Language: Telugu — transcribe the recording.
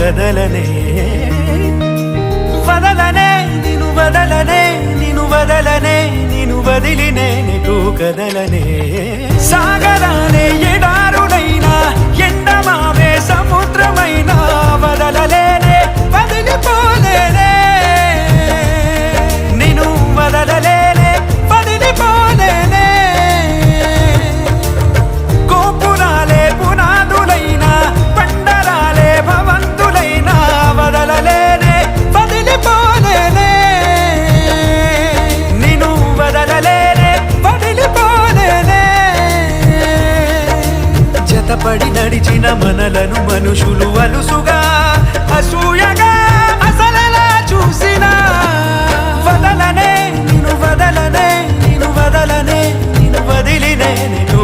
కదలనే వదలనే నిను వదలనే నిను వదలనే నిను వదిలి నేనెటూ కదలనే సాగరానే ఎడారునైనా ఎండమావే సముద్రమైనా వదలలేనే వదిలిపోలేనే నిను వదలలేనే వదిలిపోలేనే గోపురాలే పునాదులైనా పండరాలే భవంతులైనా వదలలేనే వదిలిపోలేనే నిను వదలలేనే వదిలిపోలేనే జతపడి నడిచిన మనలను మనుషులు అలుసుగా అసూయగా అసలెలా చూసినా వదలనే నిను వదలనే నిను వదలనే నిను వదిలి నేనెటూ